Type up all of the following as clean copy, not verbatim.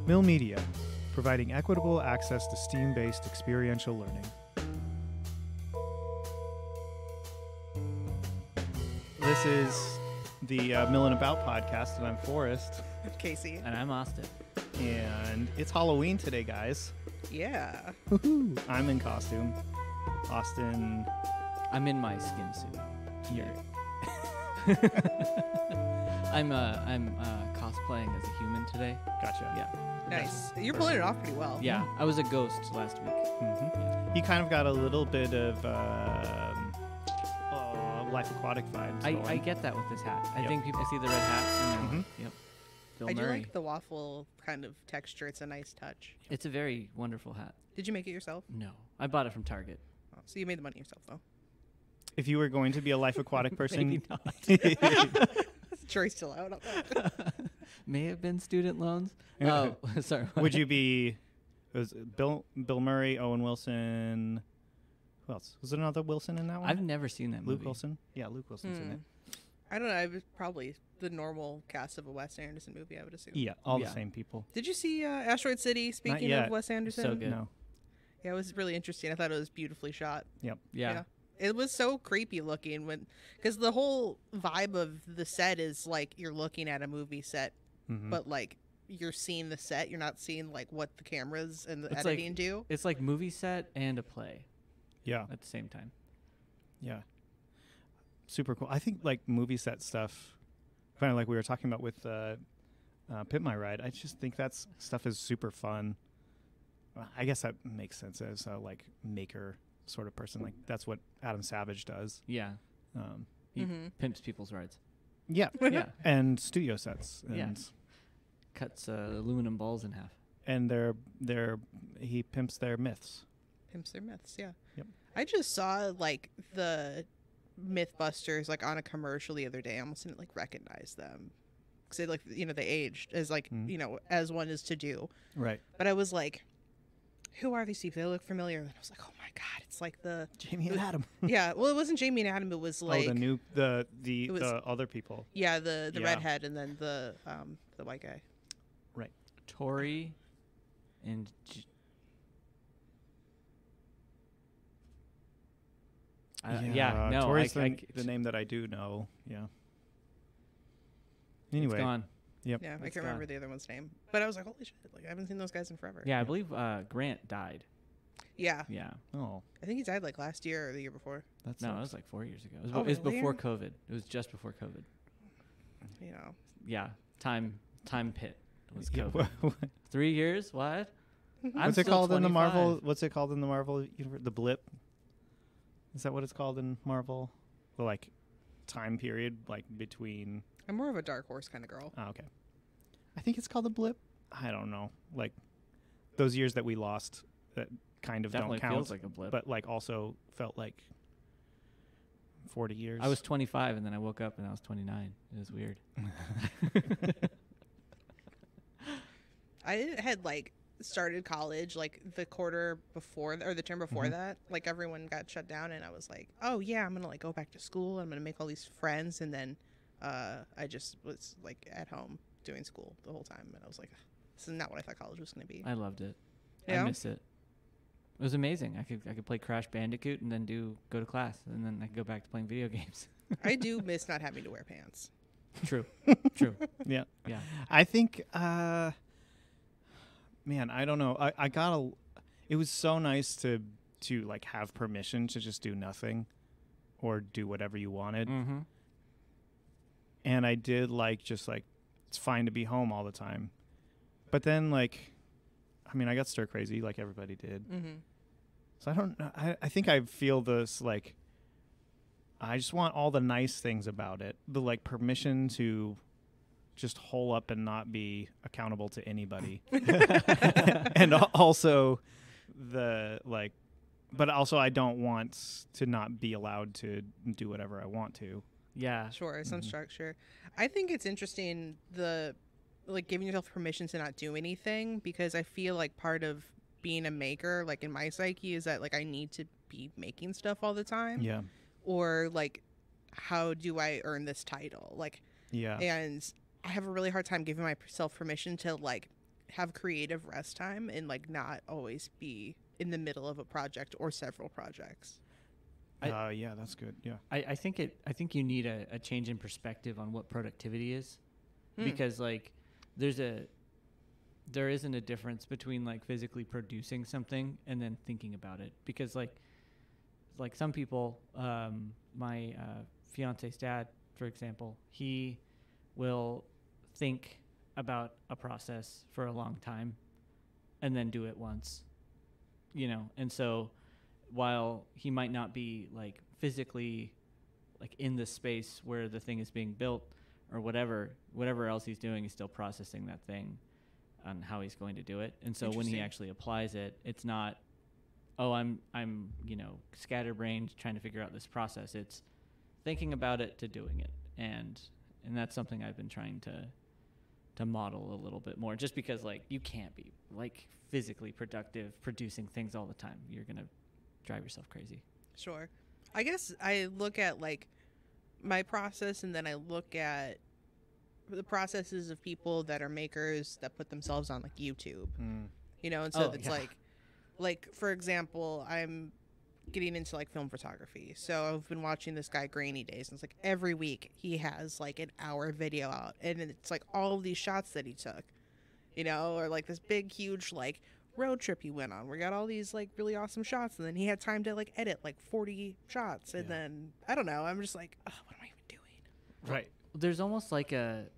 Mill Media, providing equitable access to STEAM-based experiential learning. This is the Millin About podcast, and I'm Forrest. Kacey. And I'm Austyn. And it's Halloween today, guys. Yeah. Woo-hoo. I'm in costume. Austyn. I'm in my skin suit. Here. I'm cosplaying as a human today. Gotcha. Yeah. Nice. You're pulling it off pretty well. Yeah. I was a ghost last week. Mm-hmm. Yeah. You kind of got a little bit of Life Aquatic vibes. I get that with this hat. I Yep. think people see the red hat and they're like, yep. Bill I do Murray. like the waffle kind of texture. It's a nice touch. It's a very wonderful hat. Did you make it yourself? No. I bought it from Target. Oh, so you made the money yourself, though. If you were going to be a Life Aquatic person, Maybe not. Jury's still out on that. May have been student loans. Yeah. Oh, sorry. would you be? Was it Bill Murray, Owen Wilson? Who else? Was there another Wilson in that one? I've never seen that movie. Luke Wilson. Yeah, Luke Wilson's in it. I don't know. It was probably the normal cast of a Wes Anderson movie, I would assume. Yeah, all Yeah. the same people. Did you see Asteroid City, speaking yet. of Wes Anderson? So good. No. Yeah, it was really interesting. I thought it was beautifully shot. Yep. Yeah. It was so creepy looking because the whole vibe of the set is like you're looking at a movie set, Mhm. but like you're seeing the set. You're not seeing like what the cameras and the It's editing do. It's like movie set and a play Yeah. at the same time. Yeah. Super cool. I think like movie set stuff, kind of like we were talking about with Pimp My Ride. I just think that stuff is super fun. I guess that makes sense as a like maker sort of person. Like that's what Adam Savage does. Yeah. He Mhm. pimps people's rides. Yeah. Yeah. And studio sets. And Yeah. Cuts aluminum balls in half. and he pimps their myths. Pimps their myths, yeah. Yep. I just saw like the Mythbusters like on a commercial the other day. I almost didn't like recognize them because they like they aged as like as one is to do. Right. But I was like, who are these people? They look familiar. And I was like, oh my god, it's like the Jamie and Adam. yeah. Well, it wasn't Jamie and Adam. It was like the other people. yeah the Yeah. redhead and then the white guy. Right. Tori and Tori's I the name that I do know. Yeah. It's Anyway. gone. Yep. Yeah, I It's can't remember gone. the other one's name. But I was like, holy shit! Like I haven't seen those guys in forever. Yeah, I believe Grant died. Yeah. Yeah. Oh, I think he died like last year or the year before. that's No, it was like 4 years ago. It was, Oh, it was really? before COVID. It was just before COVID. You know. Yeah. Time pit was Yeah, COVID. 3 years? What? I'm what's it still called in the 25. Marvel? What's it called in the Marvel universe? The blip. Is that what it's called in Marvel? The like time period like between. I'm more of a Dark Horse kind of girl. Oh, okay. I think it's called the blip. I don't know. Like those years that we lost that kind of Definitely don't count. feels like a blip. But like also felt like 40 years. I was 25 and then I woke up and I was 29. It was weird. I had like started college like the quarter before or the term before that. Like everyone got shut down and I was like, oh yeah, I'm gonna like go back to school. I'm gonna make all these friends, and then I just was like at home doing school the whole time, and I was like, this is not what I thought college was gonna be. I loved it. Yeah? I miss it. It was amazing. I could play Crash Bandicoot and then go to class, and then I could go back to playing video games. I do miss not having to wear pants. True. True. Yeah. Yeah. I think, man, I don't know. It was so nice to like have permission to just do nothing or do whatever you wanted. Mm-hmm. And I did just it's fine to be home all the time. But then I got stir crazy like everybody did. Mm-hmm. So I don't know. I think I feel this I just want all the nice things about it. The permission to just hole up and not be accountable to anybody. And also but also I don't want to not be allowed to do whatever I want to. Yeah. Sure, some structure. I think it's interesting giving yourself permission to not do anything, because I feel like part of being a maker, like in my psyche, is that I need to be making stuff all the time. Yeah. Or how do I earn this title? Yeah. And I have a really hard time giving myself permission to have creative rest time and like not always be in the middle of a project or several projects. Yeah, that's good. Yeah. I think you need a change in perspective on what productivity is, because like there isn't a difference between like physically producing something and then thinking about it, because like some people, my fiance's dad, for example, he will think about a process for a long time and then do it once, and so while he might not be like physically like in the space where the thing is being built or whatever else he's doing, he's still processing that thing on how he's going to do it. And so when he actually applies it, it's not, oh, I'm scatterbrained trying to figure out this process. It's thinking about it to doing it. And that's something I've been trying to model a little bit more, just because like you can't be like physically productive producing things all the time. You're going to drive yourself crazy. Sure. I guess I look at like my process, and then I look at the processes of people that are makers that put themselves on like YouTube, and so it's like for example, I'm getting into like film photography. So I've been watching this guy Grainy Days, and it's like every week he has like an hour video out, and it's like all of these shots that he took, or like this big huge like road trip he went on. We got all these like really awesome shots, and then he had time to like edit like 40 shots, and then I don't know, I'm just like, oh, what am I even doing? Right. There's almost like there's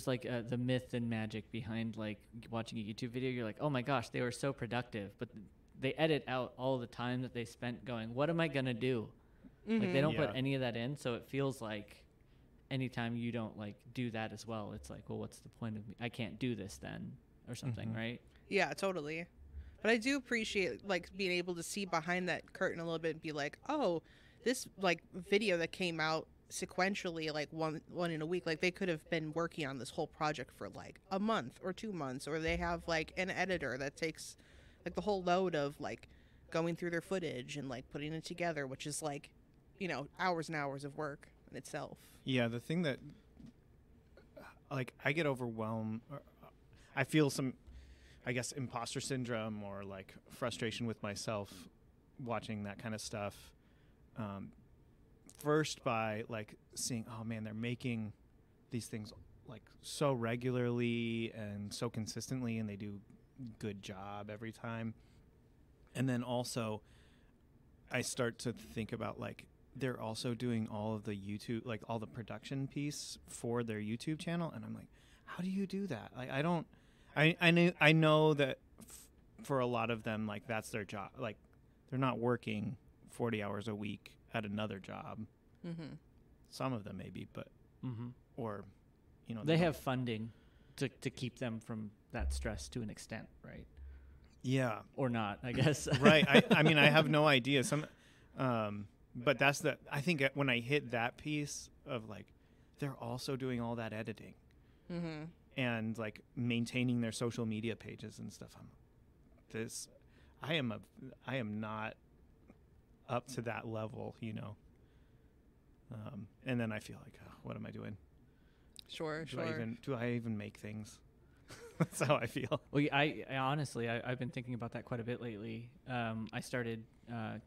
like the myth and magic behind like watching a YouTube video. You're like, oh my gosh, they were so productive, but they edit out all the time that they spent going, what am I gonna do? Like they don't put any of that in, so it feels like anytime you don't like do that as well, it's like, well, what's the point of me? I can't do this then, or something, right? Yeah, totally. But I do appreciate like being able to see behind that curtain a little bit and be like, oh, this like video that came out sequentially, like one in a week, like they could have been working on this whole project for like a month or 2 months, or they have like an editor that takes like the whole load of like going through their footage and like putting it together, which is like, hours and hours of work in itself. Yeah, the thing that like I get overwhelmed, or I feel some, I guess, imposter syndrome or like frustration with myself watching that kind of stuff. First by like seeing, oh man, they're making these things like so regularly and so consistently, and they do good job every time. And then also I start to think about like they're also doing all of the YouTube, like all the production piece for their YouTube channel, and I'm like, how do you do that? Like I know that for a lot of them, like that's their job. Like they're not working 40 hours a week at another job. Some of them maybe, but or they have funding to keep them from that stress to an extent, right? Yeah, or not, I guess. Right. I mean, I have no idea. But that's I think when I hit that piece of like they're also doing all that editing and like maintaining their social media pages and stuff. I am not up to that level, and then I feel like, oh, what am I doing? Sure. Do I even make things? That's how I feel. Well, I honestly, I've been thinking about that quite a bit lately. I started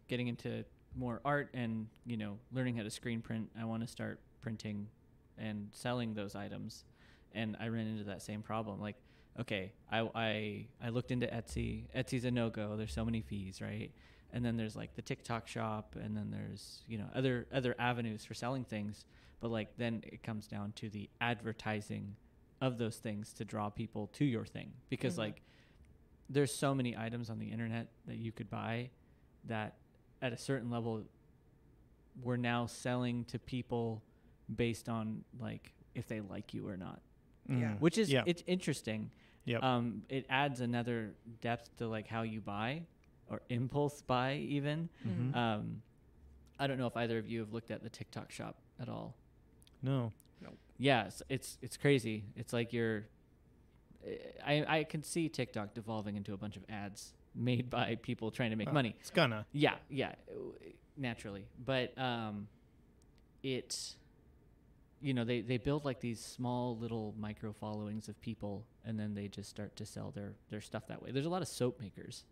getting into more art and, learning how to screen print. I want to start printing and selling those items. And I ran into that same problem. Like, okay, I looked into Etsy. Etsy's a no-go. There's so many fees, right? And then there's like the TikTok shop, and then there's, other avenues for selling things. But like then it comes down to the advertising of those things to draw people to your thing, because like there's so many items on the internet that you could buy that at a certain level we're now selling to people based on like if they like you or not. Which is it's interesting. It adds another depth to like how you buy, or impulse buy even. I don't know if either of you have looked at the TikTok shop at all. No. Yeah, it's crazy. It's like I can see TikTok devolving into a bunch of ads made by people trying to make money. It's gonna. Yeah, naturally. But you know, they build like these small little micro followings of people, and then they just start to sell their stuff that way. There's a lot of soap makers.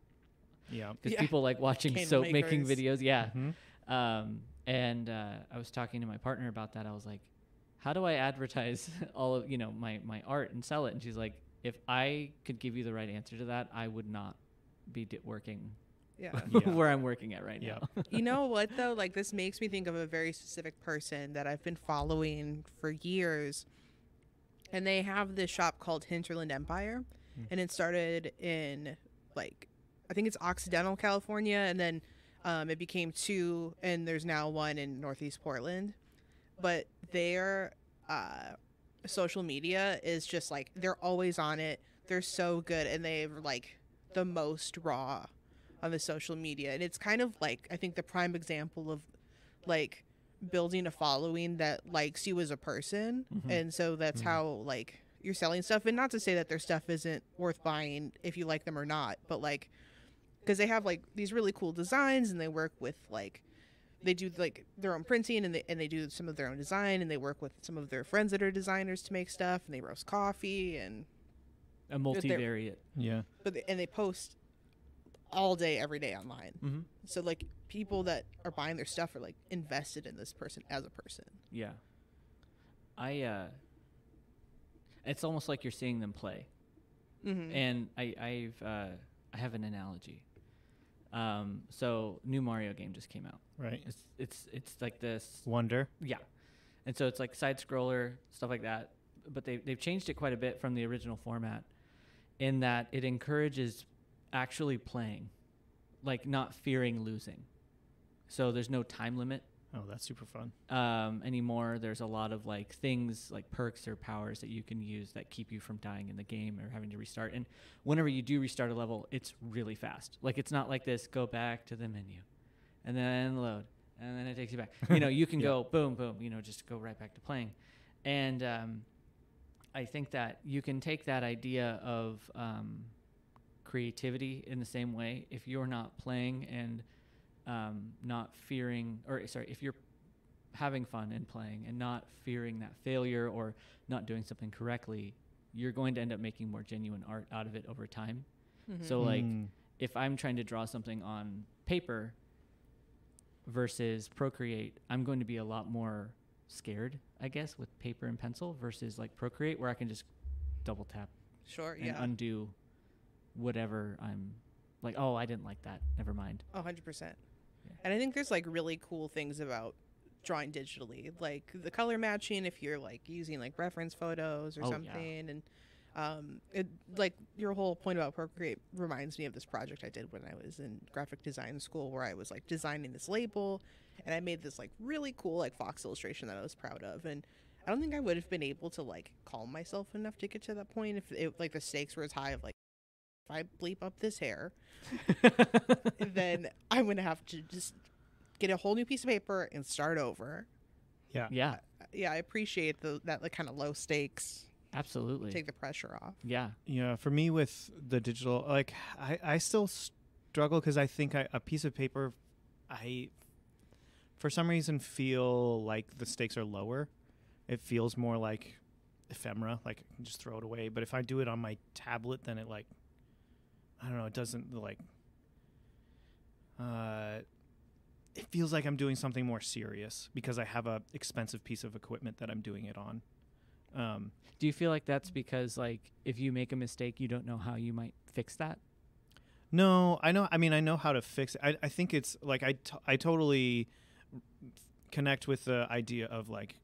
Yeah. Because people like watching soap making videos. Yeah. Mm-hmm. And I was talking to my partner about that. I was like, how do I advertise all of, you know, my art and sell it? And she's like, if I could give you the right answer to that, I would not be working where I'm working at right now. You know what, though? Like, this makes me think of a very specific person that I've been following for years. And they have this shop called Hinterland Empire. And it started in, like, I think it's Occidental California. And then it became 2, and there's now 1 in Northeast Portland. But their social media is just, like, they're always on it. They're so good. And they're, like, the most raw on the social media. And it's kind of like, I think, the prime example of, like, building a following that likes you as a person. And so that's how, like, you're selling stuff. And not to say that their stuff isn't worth buying if you like them or not, but, like, because they have, like, these really cool designs, and they work with, like, they do, like, their own printing, and they do some of their own design, and they work with some of their friends that are designers to make stuff, and they roast coffee and a multivariate. Yeah. But they post all day, every day online. So, like, people that are buying their stuff are, like, invested in this person as a person. Yeah. It's almost like you're seeing them play. And I have an analogy. So new Mario game just came out. Right. It's like this Wonder. Yeah. And so it's like side scroller, stuff like that. But they've changed it quite a bit from the original format, in that it encourages actually playing, like not fearing losing. So there's no time limit. Oh, that's super fun. Anymore. There's a lot of, like, things like perks or powers that you can use that keep you from dying in the game or having to restart. And whenever you do restart a level, it's really fast. Like, it's not like this, go back to the menu and then load, and then it takes you back. You know, you can go boom, boom, you know, just go right back to playing. And I think that you can take that idea of creativity in the same way. If you're not playing and not fearing, or sorry, if you're having fun and playing and not fearing that failure or not doing something correctly, you're going to end up making more genuine art out of it over time. So, like, if I'm trying to draw something on paper versus Procreate, I'm going to be a lot more scared, I guess, with paper and pencil versus, like, Procreate, where I can just double tap and undo whatever I'm like, oh, I didn't like that, never mind. 100%. And I think there's, like, really cool things about drawing digitally, like the color matching if you're, like, using, like, reference photos or something. And it, like, your whole point about Procreate reminds me of this project I did when I was in graphic design school, where I was, like, designing this label, and I made this, like, really cool, like, Fox illustration that I was proud of. And I don't think I would have been able to, like, calm myself enough to get to that point if it, like, the stakes were as high of, like, if I bleep up this hair, then I'm going to have to just get a whole new piece of paper and start over. Yeah. I appreciate that, like, kind of low stakes. Absolutely. Take the pressure off. Yeah. Yeah. For me with the digital, like, I still struggle because I think a piece of paper, I, for some reason, feel like the stakes are lower. It feels more like ephemera, like I can just throw it away. But if I do it on my tablet, then it, like, I don't know, it doesn't, like, it feels like I'm doing something more serious because I have a expensive piece of equipment that I'm doing it on. Do you feel like that's because, like, if you make a mistake, you don't know how you might fix that? No, I know. I mean, I know how to fix it. I think it's like I totally connect with the idea of, like,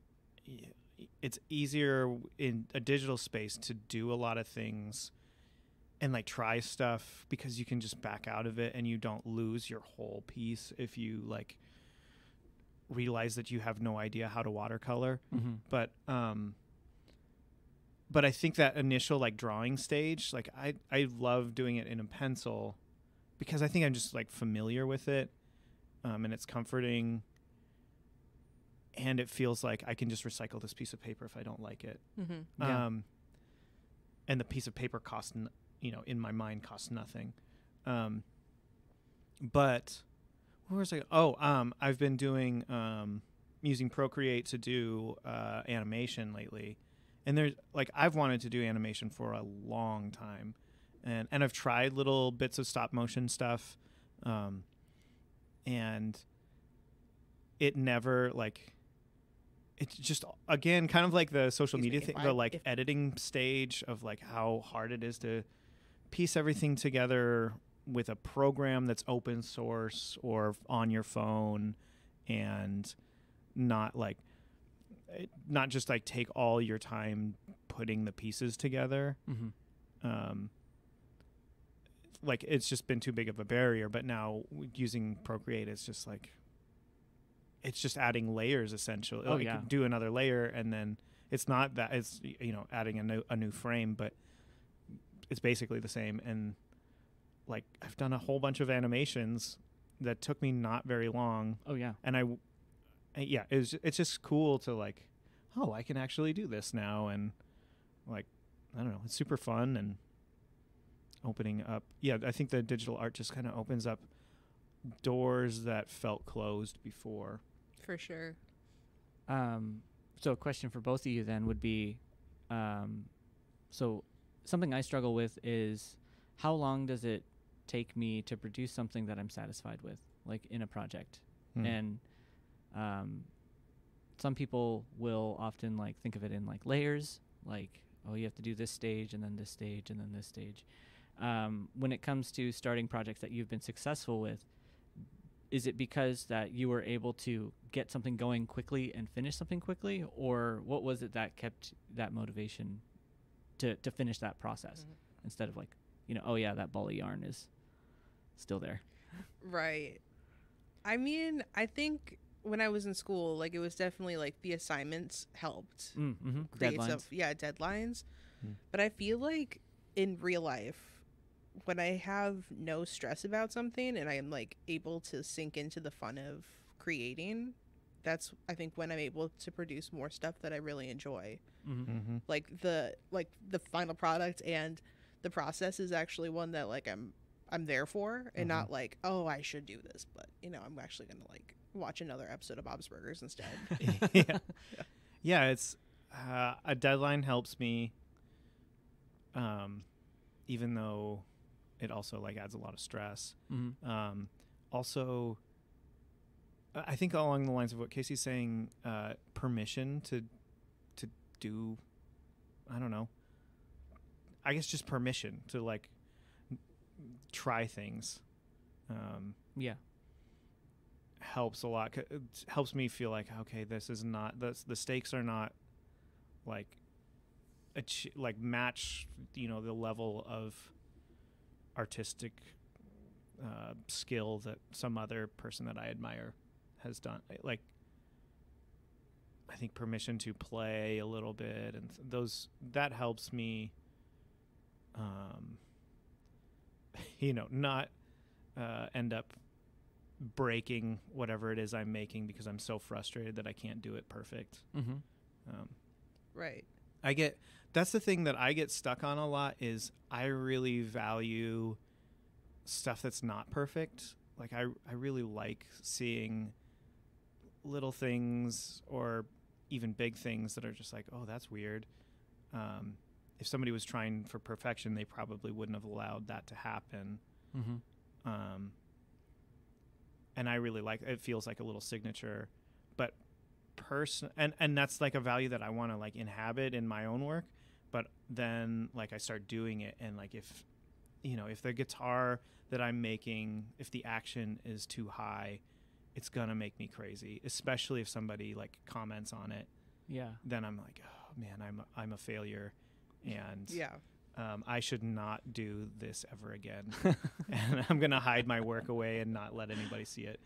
it's easier in a digital space to do a lot of things and, like, try stuff because you can just back out of it and you don't lose your whole piece if you, like, realize that you have no idea how to watercolor. But I think that initial, like, drawing stage, like, I love doing it in a pencil because I think I'm just, like, familiar with it, and it's comforting, and it feels like I can just recycle this piece of paper if I don't like it. And the piece of paper costs, in my mind, costs nothing. But where was I? I've been doing, using Procreate to do animation lately, and there's like I've wanted to do animation for a long time, and I've tried little bits of stop motion stuff, and it never like. It's just, again, kind of like the social media thing, the like editing stage of like how hard it is to piece everything together with a program that's open source or on your phone, and not just like take all your time putting the pieces together. Like it's just been too big of a barrier, but now using Procreate, it's just like, it's just adding layers essentially. Oh, yeah. Do another layer, and then it's not that it's, you know, adding a new frame, but it's basically the same. And like I've done a whole bunch of animations that took me not very long. Oh yeah. And it's just cool to like, oh, I can actually do this now, and like I don't know, it's super fun and opening up. Yeah, I think the digital art just kind of opens up doors that felt closed before. For sure. So a question for both of you then would be, so something I struggle with is how long does it take me to produce something that I'm satisfied with, like in a project? And some people will often like think of it in like layers, like, oh, you have to do this stage and then this stage and then this stage. When it comes to starting projects that you've been successful with, is it because that you were able to get something going quickly and finish something quickly, or what was it that kept that motivation to finish that process instead of like, you know, oh yeah, that ball of yarn is still there? Right. I mean, I think when I was in school, like it was definitely like the assignments helped create Deadlines. deadlines. But I feel like in real life, when I have no stress about something and I am like able to sink into the fun of creating, that's I think when I'm able to produce more stuff that I really enjoy. Like the final product and the process is actually one that like I'm there for, and not like, oh, I should do this, but you know, I'm actually gonna like watch another episode of Bob's Burgers instead. Yeah, it's a deadline helps me, even though it also like adds a lot of stress. Also, I think along the lines of what Kacey's saying, permission to do, I don't know, I guess just permission to like try things. Helps a lot. It helps me feel like, okay, this is not, the stakes are not like match, you know, the level of artistic skill that some other person that I admire has done. Like, I think permission to play a little bit, and that helps me, you know, not end up breaking whatever it is I'm making because I'm so frustrated that I can't do it perfect. Right. That's the thing that I get stuck on a lot, is I really value stuff that's not perfect. Like I really like seeing little things or even big things that are just like, oh, that's weird. If somebody was trying for perfection, they probably wouldn't have allowed that to happen. And I really like it. Feels like a little signature, but and that's like a value that I want to like inhabit in my own work. But then like I start doing it, and like if the guitar that I'm making, if the action is too high, it's gonna make me crazy, especially if somebody like comments on it. Yeah. Then I'm like, oh man, I'm a failure, and I should not do this ever again. And I'm gonna hide my work away and not let anybody see it.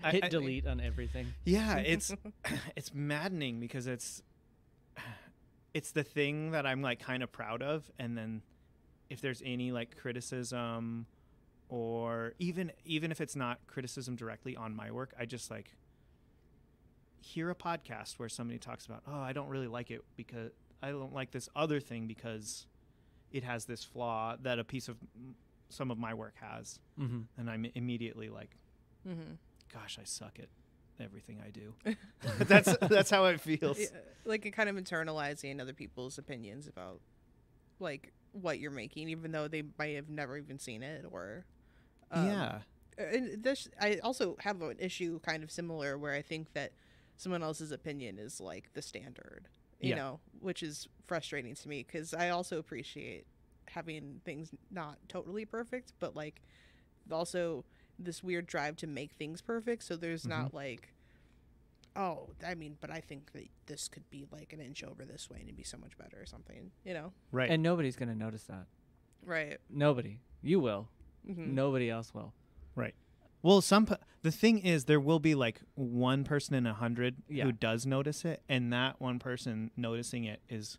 Hit delete on everything. Yeah, it's maddening because it's the thing that I'm like kind of proud of, and then if there's any like criticism, or even if it's not criticism directly on my work, I just like hear a podcast where somebody talks about, oh, I don't really like it because I don't like this other thing because it has this flaw that a piece of some of my work has. And I'm immediately like, gosh, I suck at everything I do. That's how it feels. Yeah, like kind of internalizing other people's opinions about like what you're making, even though they might have never even seen it. Or Yeah. and this, I also have an issue kind of similar where I think that someone else's opinion is like the standard, you know, which is frustrating to me because I also appreciate having things not totally perfect, but like also this weird drive to make things perfect. So there's not like, oh, I mean, but I think that this could be like an inch over this way and it'd be so much better or something, you know? Right. And nobody's going to notice that. Right. Nobody. You will. Mm-hmm. Nobody else will. Right. Well, the thing is, there will be like one person in 100 who does notice it, and that one person noticing it is,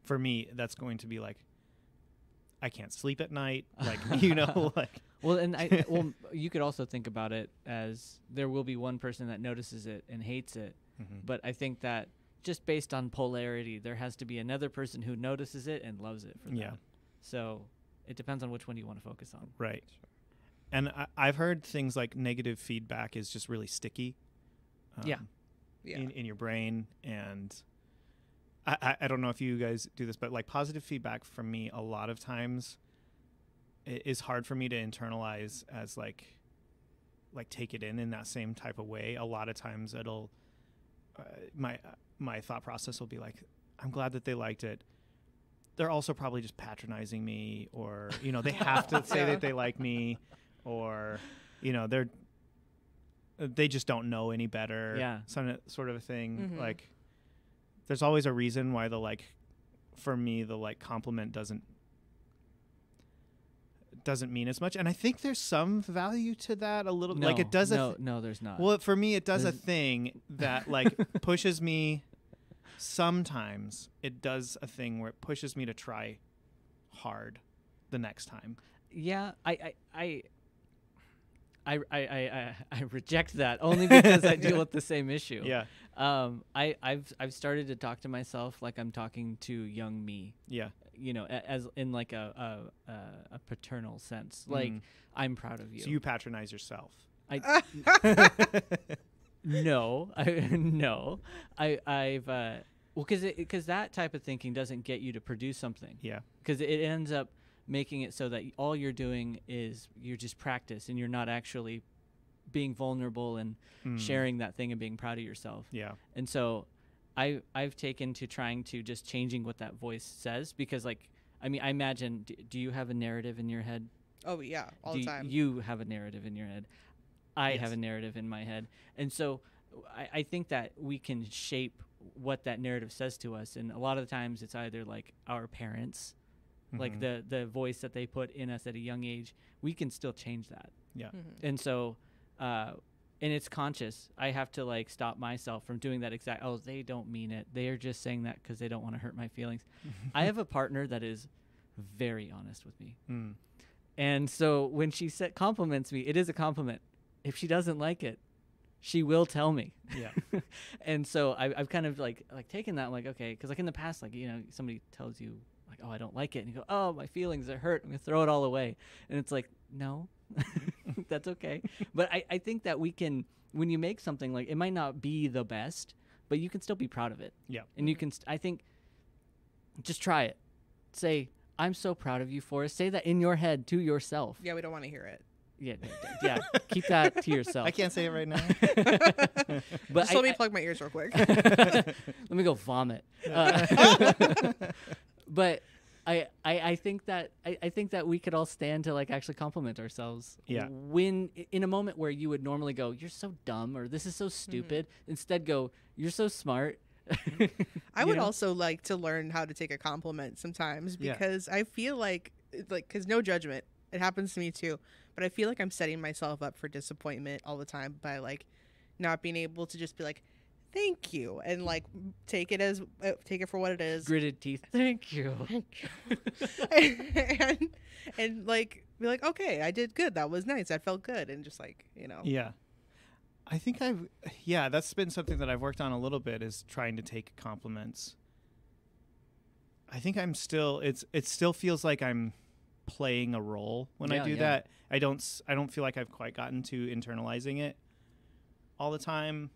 for me, that's going to be like, I can't sleep at night, like, you know, like. Well, and you could also think about it as there will be one person that notices it and hates it, but I think that just based on polarity, there has to be another person who notices it and loves it for that. Yeah. So it depends on which one you want to focus on. Right. And I've heard things like negative feedback is just really sticky. In your brain. And I don't know if you guys do this, but like positive feedback from me a lot of times is hard for me to internalize as like take it in that same type of way. A lot of times it'll my thought process will be like, I'm glad that they liked it. They're also probably just patronizing me, or, you know, they have to say that they like me. Or, you know, they just don't know any better. Yeah. Sort of a thing. Like, there's always a reason why for me, the like compliment doesn't mean as much. And I think there's some value to that a little. No, like it does. No, there's not. Well, for me, it does a thing that like pushes me. Sometimes it does a thing where it pushes me to try hard the next time. Yeah, I reject that only because I deal with the same issue. Yeah. I've started to talk to myself like I'm talking to young me. Yeah. You know, as in like a paternal sense. Like, I'm proud of you. So you patronize yourself. No. Because that type of thinking doesn't get you to produce something. Yeah. Because it ends up making it so that all you're doing is you're just practice and you're not actually being vulnerable and sharing that thing and being proud of yourself. Yeah. And so I've taken to trying to just changing what that voice says, because like, I mean, I imagine, do you have a narrative in your head? Oh yeah, all the time. You have a narrative in your head. I have a narrative in my head. And so I think that we can shape what that narrative says to us. And a lot of the times it's either like our parents, like the voice that they put in us at a young age, we can still change that. Yeah. And so, and it's conscious. I have to like stop myself from doing that exact, oh, they don't mean it. They are just saying that because they don't want to hurt my feelings. I have a partner that is very honest with me. And so when she compliments me, it is a compliment. If she doesn't like it, she will tell me. Yeah. And so I've kind of like taken that, like, okay, because like in the past, like, you know, somebody tells you, like, oh, I don't like it. And you go, oh, my feelings are hurt. I'm going to throw it all away. And it's like, no, that's okay. But I think that we can, when you make something, like, it might not be the best, but you can still be proud of it. Yeah. And you can, I think, just try it. Say, I'm so proud of you, Forrest. Say that in your head to yourself. Yeah, we don't want to hear it. Yeah. Keep that to yourself. I can't say it right now. But just let me plug my ears real quick. Let me go vomit. But I think that we could all stand to like actually compliment ourselves. Yeah. When in a moment where you would normally go, you're so dumb, or this is so stupid, instead go, you're so smart. I would also like to learn how to take a compliment sometimes, because I feel like because no judgment, it happens to me too, but I feel like I'm setting myself up for disappointment all the time by like not being able to just be like, thank you, and like take it for what it is. Gritted teeth. Thank you. and like be like, okay, I did good. That was nice. I felt good, and just like, you know. Yeah. I think that's been something that I've worked on a little bit, is trying to take compliments. I think it still feels like I'm playing a role when I do that. I don't feel like I've quite gotten to internalizing it all the time,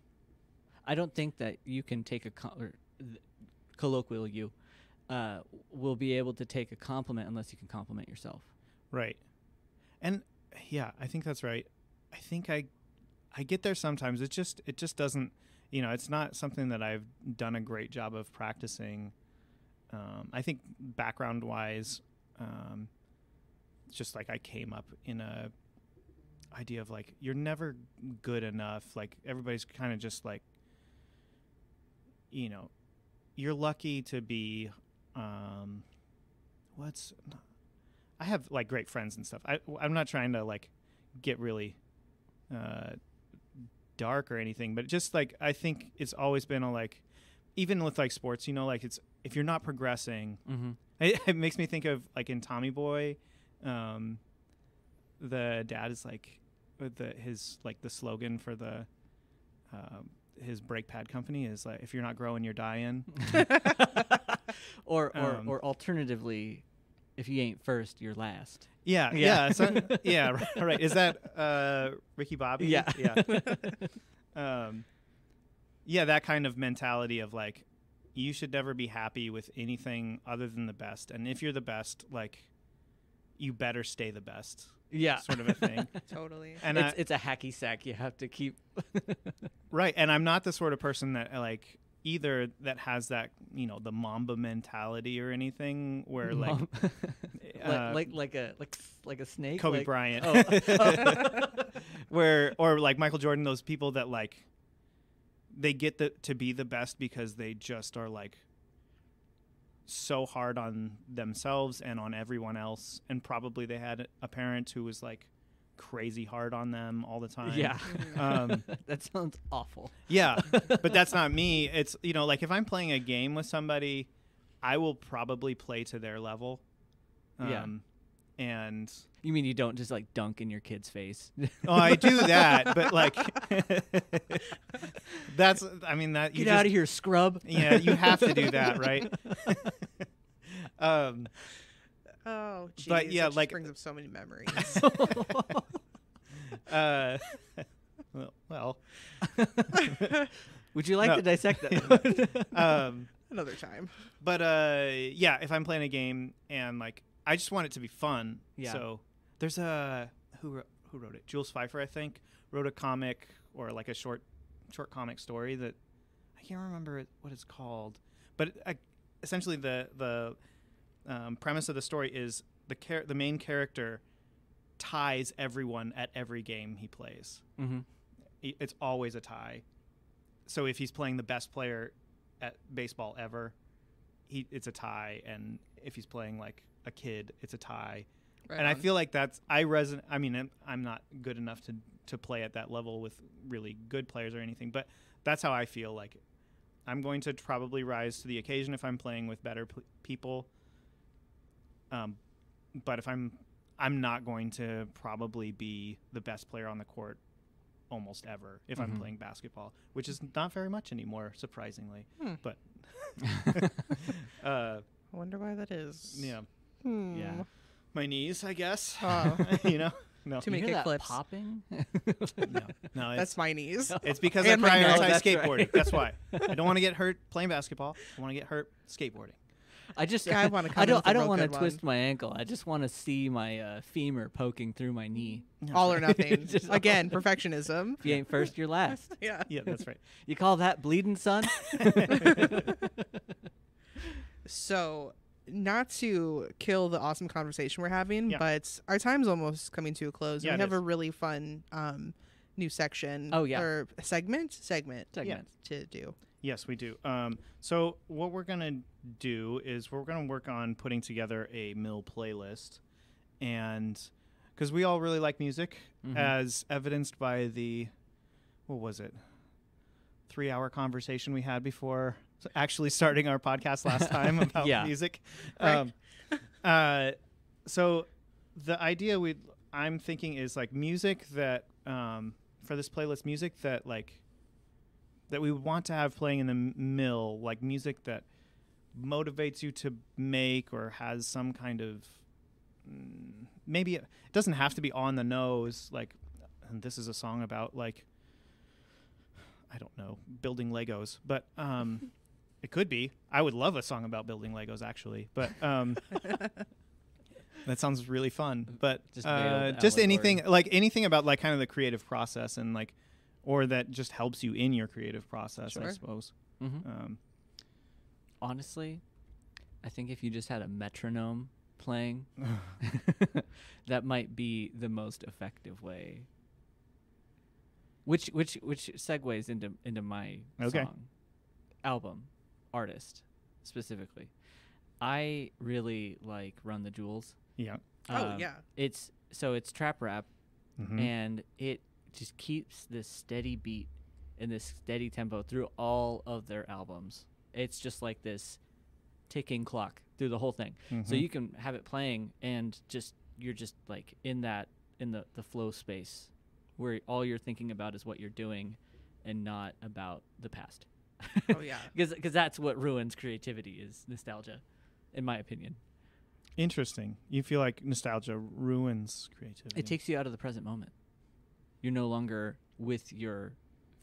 I don't think that you can take colloquial you will be able to take a compliment unless you can compliment yourself. Right. And yeah, I think that's right. I think I get there sometimes. It just doesn't, it's not something that I've done a great job of practicing. I think background wise, it's just like I came up in a idea of like, you're never good enough. Like everybody's kind of just like, you're lucky to be, I have like great friends and stuff. I'm not trying to like get really dark or anything, but just like I think it's always been a like, even with like sports, like it's if you're not progressing, it makes me think of like in Tommy Boy, the dad is like the slogan for the his brake pad company is like, if you're not growing, you're dying. or alternatively, if you ain't first, you're last. Yeah. So, yeah. Right. Is that Ricky Bobby? Yeah. Yeah. Yeah. That kind of mentality of like, you should never be happy with anything other than the best. And if you're the best, like, you better stay the best. Yeah. Sort of a thing. Totally. And it's a hacky sack you have to keep. Right. And I'm not the sort of person that like either that has that, the Mamba mentality or anything where like like a snake. Kobe like, Bryant. Oh. or like Michael Jordan, those people that like they get to be the best because they just are like so hard on themselves and on everyone else, and probably they had a parent who was like crazy hard on them all the time. Yeah. That sounds awful. Yeah, but that's not me. It's like if I'm playing a game with somebody, I will probably play to their level. And you mean you don't just like dunk in your kid's face? Oh, I do that, but like that you get out of here, scrub. Yeah, you have to do that, right? Oh, geez, but yeah, it just like brings up so many memories. Well. Would you like to dissect that? Another time. But yeah, if I'm playing a game and like I just want it to be fun. Yeah. So there's who wrote it? Jules Pfeiffer, I think, wrote a comic or like a short comic story that I can't remember what it's called. But essentially the premise of the story is the main character ties everyone at every game he plays. Mm-hmm. It's always a tie. So if he's playing the best player at baseball ever, it's a tie, and if he's playing like a kid, it's a tie. Right. And I feel like I'm not good enough to play at that level with really good players or anything, but that's how I feel. Like I'm going to probably rise to the occasion if I'm playing with better people. But if I'm not going to probably be the best player on the court almost ever if I'm playing basketball, which is not very much anymore, surprisingly. But I wonder why that is. Yeah. Yeah. My knees, I guess. No. Too many You hear that kickflips. popping? No, That's my knees. it's because I And my prioritize nose. skateboarding. Right. That's why. I don't want to get hurt playing basketball. I want to get hurt skateboarding. I just I wanna come I in don't with a I don't real want to good twist one. my ankle. I just want to see my femur poking through my knee. All or nothing. Just Again, perfectionism. If you ain't first, you're last. Yeah. Yeah, that's right. You call that bleeding, son? So, not to kill the awesome conversation we're having, Yeah. but our time's almost coming to a close. Yeah, And we it have is. a really fun new section. Oh, yeah. Or segment Segment. to do. Yes, we do. So what we're going to do is we're going to work on putting together a Mill playlist. And because we all really like music, as evidenced by the, what was it, 3-hour conversation we had before actually starting our podcast last time about Yeah. music. Right. So the idea I'm thinking is like music that, for this playlist, music that like, that we want to have playing in the mill, like music that motivates you to make or has some kind of, maybe it doesn't have to be on the nose. Like, and this is a song about like I don't know, building Legos, but it could be. I would love a song about building Legos, actually, but that sounds really fun. But just anything about like kind of the creative process and like, or that just helps you in your creative process, I suppose. Mm-hmm. Honestly, I think if you just had a metronome playing, that might be the most effective way. Which segues into my song, album, artist specifically. I really like Run the Jewels. Yeah. It's trap rap, and it just keeps this steady beat and this steady tempo through all of their albums. It's just like this ticking clock through the whole thing. So you can have it playing and you're just like in the flow space where all you're thinking about is what you're doing and not about the past. Oh yeah. Because that's what ruins creativity, is nostalgia, in my opinion. Interesting. You feel like nostalgia ruins creativity. It takes you out of the present moment. You're no longer with your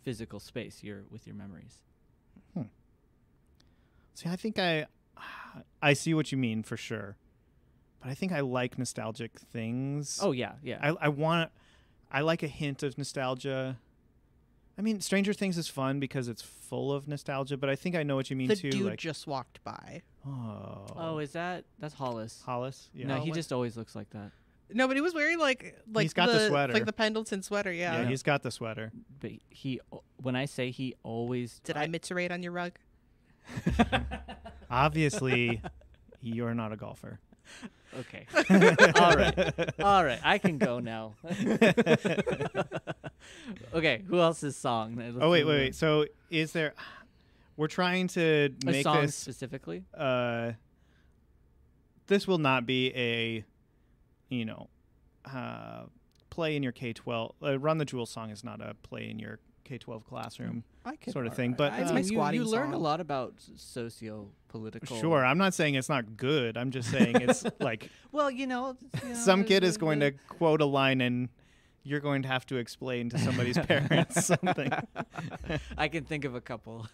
physical space. You're with your memories. See, I think I see what you mean for sure, but I think I like nostalgic things. Oh yeah, yeah. I like a hint of nostalgia. I mean, Stranger Things is fun because it's full of nostalgia, but I think I know what you mean too. The dude like, just walked by. Oh, that's Hollis? Hollis? Yeah. No, he just always looks like that. No, but he was wearing like he's got the sweater, like the Pendleton sweater. Yeah, he's got the sweater. But when I say he always, did I mitserate on your rug? Obviously, you're not a golfer. Okay. All right. I can go now. Okay. Who else's song? Oh wait. So is there? We're trying to make a song this specifically. This will not be a, play in your K-12. Run the Jewel song is not a play in your K-12 classroom sort of thing. But it's my squatting you learn song. a lot about socio-political. Sure, I'm not saying it's not good. I'm just saying it's like well, some kid is going to quote a line and you're going to have to explain to somebody's parents something. I can think of a couple.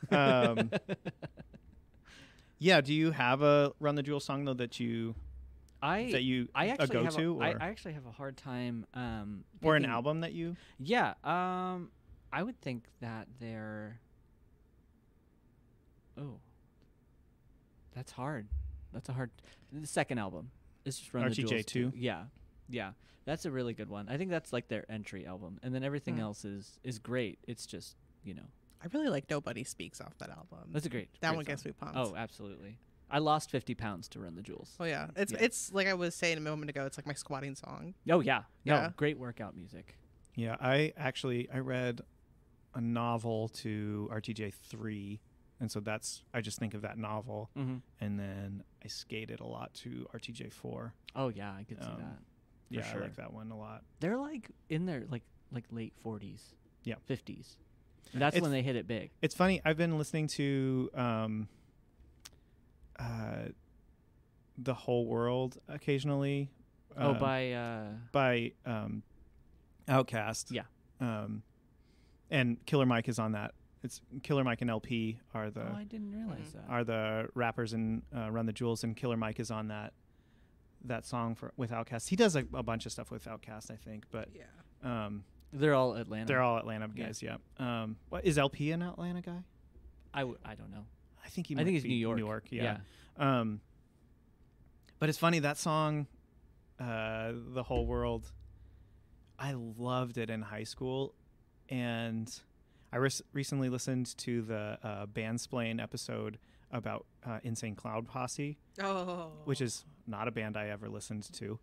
Yeah, do you have a Run the Jewel song though that you actually go to? I actually have a hard time. Or an album that you? Yeah. I would think that they're. Oh. That's hard. That's a hard. The second album is just Run the Jewels. RTJ 2. Yeah. That's a really good one. I think that's like their entry album, and then everything else is great. It's just I really like Nobody Speaks off that album. That's a great. That great one song. gets me pumped. Oh, absolutely. I lost 50 pounds to Run the Jewels. Oh yeah, it's like I was saying a moment ago. It's like my squatting song. Oh yeah, no, Yeah. great workout music. Yeah, I read a novel to RTJ 3, and so I just think of that novel, and then I skated a lot to RTJ 4. Oh yeah, I could see that. Yeah, sure. I like that one a lot. They're like in their like late 40s, 50s. That's It's when they hit it big. It's funny. I've been listening to The Whole World occasionally. By Outkast. Yeah. And Killer Mike is on that. It's Killer Mike and LP are the. Oh, I didn't realize that. Are the rappers in Run the Jewels, and Killer Mike is on that song with Outkast. He does a bunch of stuff with Outkast, I think, but they're all Atlanta. They're all Atlanta guys. Yeah. What is LP an Atlanta guy? I don't know. I think he's New York. New York. Yeah. But it's funny that song, The Whole World. I loved it in high school, and I recently listened to the Bandsplain episode about Insane Clown Posse, which is not a band I ever listened to.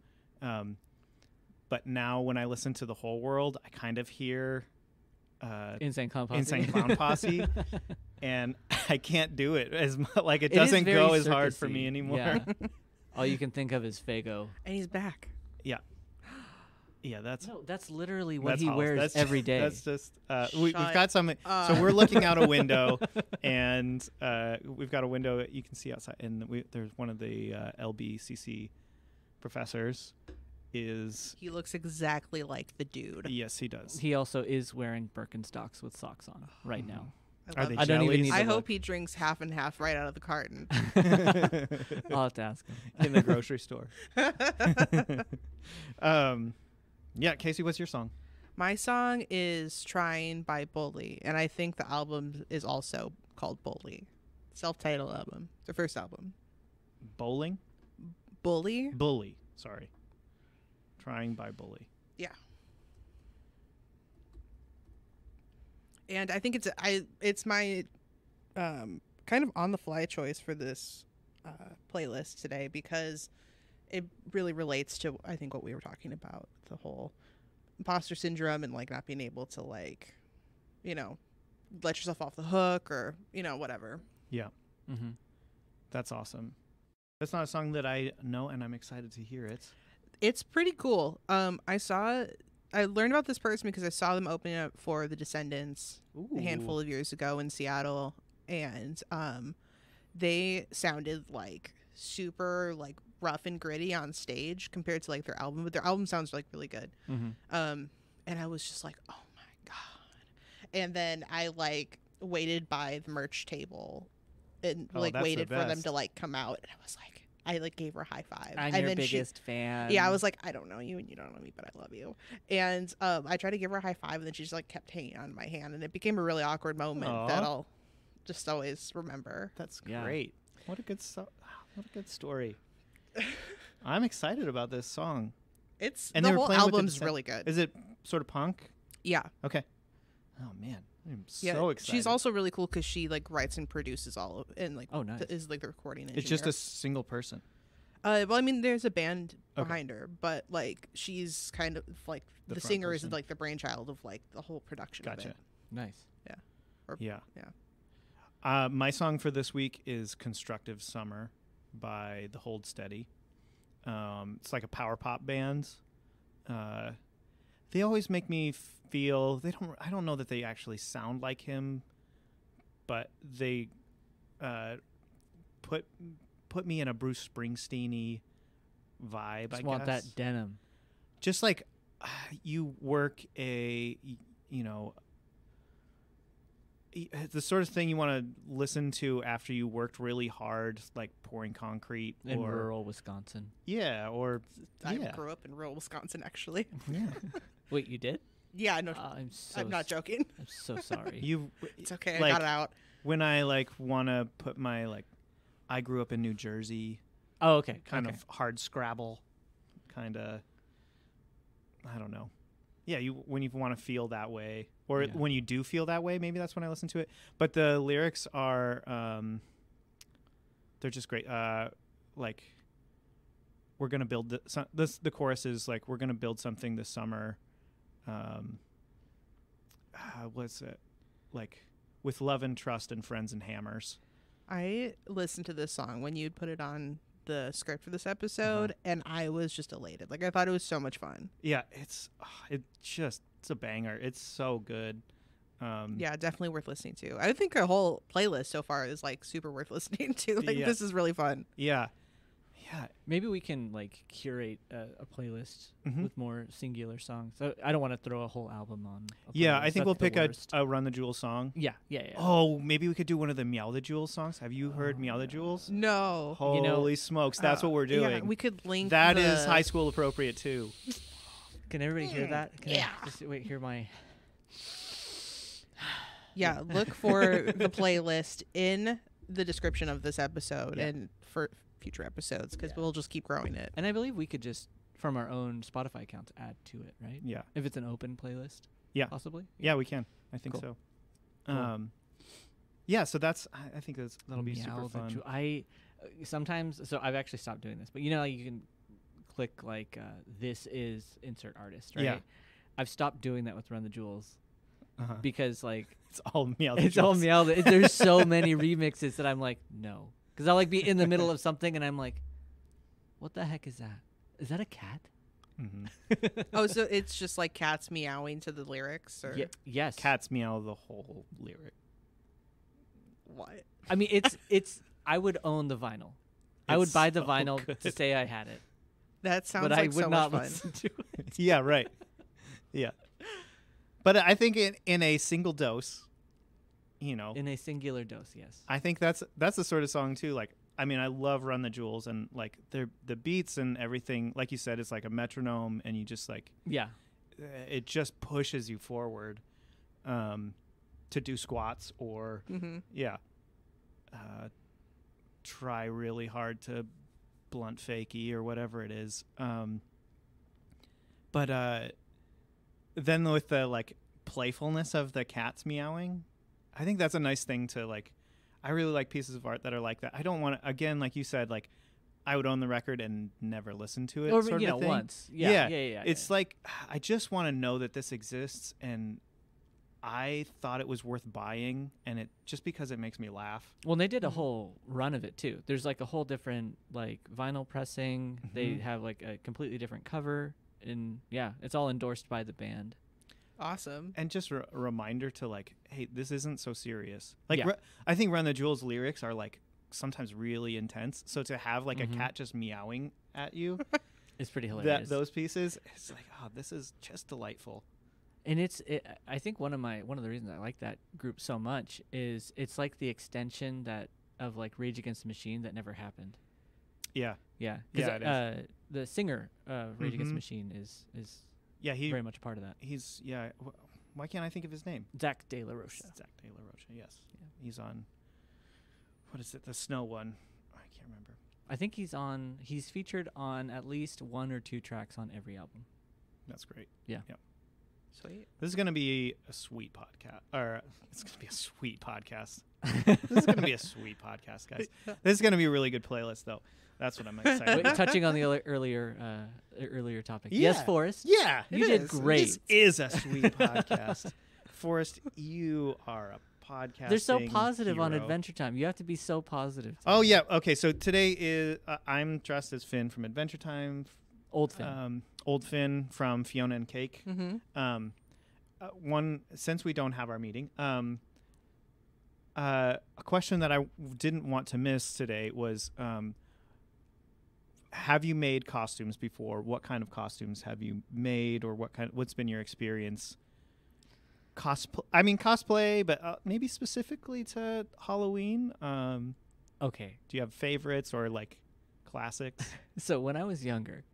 But now when I listen to The Whole World, I kind of hear Insane Clown Posse. Insane Clown Posse, and I can't do it as much. Like it doesn't go as hard for me anymore. Yeah. All you can think of is Fago. And he's back. Yeah. Yeah, that's literally what he Hollis. wears every day. That's just we've got some. So we're looking out a window, and we've got a window that you can see outside, and there's one of the LBCC professors, is He looks exactly like the dude. yes, he does. He also is wearing Birkenstocks with socks on right now. I Are love they it. I don't even jellies? need to I look. hope he drinks half and half right out of the carton. I'll have to ask him. in the grocery store? Yeah, Kacey, what's your song? My song is Trying by Bully, and I think the album is also called Bully. Self-titled album. Their first album. Bowling? Bully? Bully. Sorry. Trying by Bully. Yeah. And I think it's my kind of on the fly choice for this playlist today because it really relates to I think what we were talking about, the whole imposter syndrome and like not being able to like, you know, let yourself off the hook or, you know, whatever. Yeah. Mm-hmm. That's awesome. That's not a song that I know, and I'm excited to hear it. It's pretty cool. I learned about this person because I saw them opening up for the Descendants a handful of years ago in Seattle, and they sounded like super like rough and gritty on stage compared to like their album, but their album sounds like really good. Mm-hmm. And I was just like, oh my god. And then I like waited by the merch table and Oh, like that's the waited for them best. to like come out, and I was like, I like gave her a high five. I'm and your then biggest fan. yeah, I was like, I don't know you and you don't know me, but I love you. And I tried to give her a high five, and then she just like kept hanging on my hand, and it became a really awkward moment Aw. that I'll just always remember. That's Yeah. great. What a good what a good story. I'm excited about this song. It's And the they were whole playing with the album's Descend- really good. Is it sort of punk? Yeah, Okay. Oh man, I'm yeah. so excited. She's also really cool because she like writes and produces all of, and like Oh, nice. is like the recording engineer. It's just a single person. well, I mean, there's a band Okay. behind her, but like she's kind of like The the front singer is person. like the brainchild of like the whole production. Gotcha. Of it. Nice. Yeah. Yeah. My song for this week is "Constructive Summer" by the Hold Steady. It's like a power pop band. They always make me feel I don't know that they actually sound like him, but they put me in a Bruce Springsteen-y vibe. Just I want guess. that denim. Just like you work you know, the sort of thing you want to listen to after you worked really hard, like pouring concrete In or rural Wisconsin. yeah, or I yeah. grew up in rural Wisconsin, actually. Yeah. Wait, you did? Yeah, no, I'm so. I'm not joking. I'm so sorry. You It's okay. like, I got it out. when I like want to put my like, I grew up in New Jersey, Oh, okay. kind okay. of hard Scrabble, kind of. I don't know. Yeah, when you want to feel that way, or Yeah. when you do feel that way, maybe that's when I listen to it. But the lyrics are, they're just great. Like, we're gonna build the chorus is like, we're gonna build something this summer. What's it like? With love and trust and friends and hammers. I listened to this song when you'd put it on the script for this episode, and I was just elated. Like, I thought it was so much fun. Yeah, it's a banger. It's so good. Yeah, definitely worth listening to. I think our whole playlist so far is like super worth listening to. Like, Yeah. this is really fun. Yeah. Maybe we can like curate a playlist Mhm. with more singular songs. So I don't want to throw a whole album on. A Yeah, playlist. I think That's we'll the pick worst. a Run the Jewels song. Yeah. Oh, maybe we could do one of the Meow the Jewels songs. Have you heard Oh, Meow the yeah. Jewels? No. Holy You know, smokes, that's what we're doing. Yeah, we could link That is the- high school appropriate too. Can everybody hear that? Can Yeah. I just wait, hear my. Yeah, look for the playlist in the description of this episode Yeah. and for future episodes because we'll just keep growing it. And I believe we could just, from our own Spotify accounts, add to it, right? Yeah. If it's an open playlist. Yeah. Possibly. Yeah, we can. I think Cool. so. Cool. Yeah, so I think that'll be Meow super the fun. I sometimes, so I've actually stopped doing this, but you know, you can click like this is insert artist, right? Yeah. I've stopped doing that with Run the Jewels Uh-huh. because like It's all Meow the it's all Jewels. meow. There's so many remixes that I'm like, no, because I'll like be in the middle of something and I'm like, what the heck is that? Is that a cat? Mhm. Oh, so it's just like cats meowing to the lyrics, or Yes. Cats meow the whole lyric. what? I mean, it's. I would own the vinyl. I would It's buy the so vinyl good. to say I had it. That sounds but like I would so not much fun. listen to it. Yeah, right. Yeah. But I think in a single dose, you know, In a singular dose, yes. I think that's the sort of song too. Like, I mean, I love Run the Jewels, and like the beats and everything. Like you said, it's like a metronome, and you just like Yeah. it just pushes you forward to do squats or yeah, try really hard to blunt fakie or whatever it is. But then with the like playfulness of the cats meowing, I think that's a nice thing to like. I really like pieces of art that are like that. I don't want to, again, like you said, like I would own the record and never listen to it. Or, sort you of know, thing. once. Yeah. It's like, I just want to know that this exists, and I thought it was worth buying, and it just because it makes me laugh. Well, they did a whole run of it too. There's like a whole different like vinyl pressing. They have like a completely different cover, and yeah, it's all endorsed by the band. Awesome. And just a reminder to like, hey, this isn't so serious. Like, Yeah. I think Run the Jewels lyrics are like sometimes really intense. So to have like a cat just meowing at you, It's pretty hilarious. those pieces, it's like, oh, this is just delightful. And I think one of the reasons I like that group so much is it's like the extension that of like Rage Against the Machine that never happened. Yeah. Yeah. Yeah, it is. The singer of Rage Against the Machine is Yeah, very much a part of that. he's yeah. Why can't I think of his name? Zach De La Rocha. Zach De La Rocha. Yes, he's on. What is it? The Snow one. I can't remember. I think he's featured on at least one or two tracks on every album. That's great. Yeah. Yep. Sweet. This is gonna be a sweet podcast, or it's gonna be a sweet podcast. This is gonna be a sweet podcast, guys. This is gonna be a really good playlist, though. That's what I'm excited Wait, about. touching on the earlier topic. Yeah. Yes, Forrest. Yeah, You It did is. great. this is a sweet podcast. Forrest, you are a podcast. They're so positive on hero. Adventure Time. You have to be so positive. Oh yeah. Okay. So today is I'm dressed as Finn from Adventure Time. Old Finn. Old Finn from Fiona and Cake. Mm-hmm. Since we don't have our meeting, a question that I didn't want to miss today was, have you made costumes before? What kind of costumes have you made, or what's been your experience? Cosplay, but maybe specifically to Halloween. Okay. Do you have favorites or like classics? So when I was younger,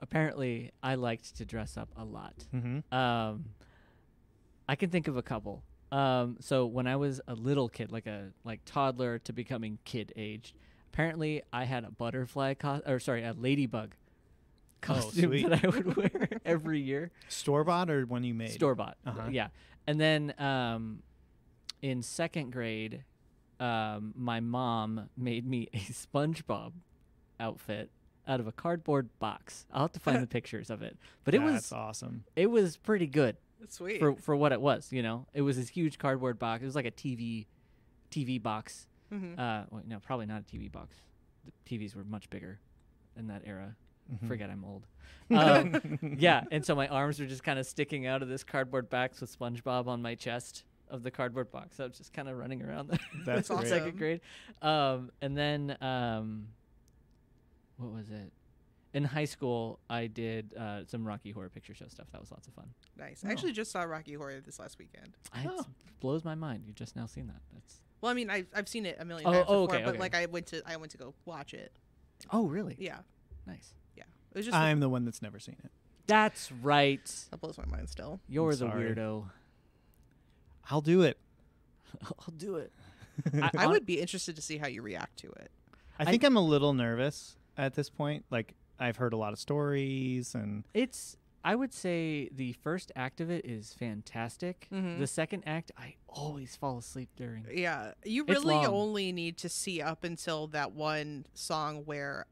apparently I liked to dress up a lot. Mm-hmm. I can think of a couple. So when I was a little kid, like toddler to becoming kid aged, apparently I had a a ladybug costume sweet. that I would wear every year. Store bought or one you made? Store bought. Uh-huh. Yeah. And then in second grade, my mom made me a SpongeBob outfit out of a cardboard box. I'll have to find the pictures of it. But That's awesome. it was pretty good. That's sweet. For what it was, you know. It was this huge cardboard box. It was like a TV box. Mm-hmm. Well, no, probably not a TV box. The TVs were much bigger in that era. Mhm. Forget I'm old. Yeah, and so my arms were just kind of sticking out of this cardboard box with SpongeBob on my chest of the cardboard box. So I was just kind of running around there. That's in great. second grade. And then what was it? In high school, I did some Rocky Horror Picture Show stuff. That was lots of fun. Nice. Oh. I actually just saw Rocky Horror this last weekend. It blows my mind. You've just now seen that. That's Well, I mean, I've seen it a million Oh, times before, okay, but okay. like I went to go watch it. Oh, really? Yeah, Nice. yeah. It was just I'm the one that's never seen it. That's right. that blows my mind still. You're the sorry. weirdo. I'll do it. I'll do it. I would be interested to see how you react to it. I think I'm a little nervous at this point. Like, I've heard a lot of stories, and I would say the first act of it is fantastic. Mhm. The second act, I always fall asleep during. Yeah, you It's really long. only need to see up until that one song where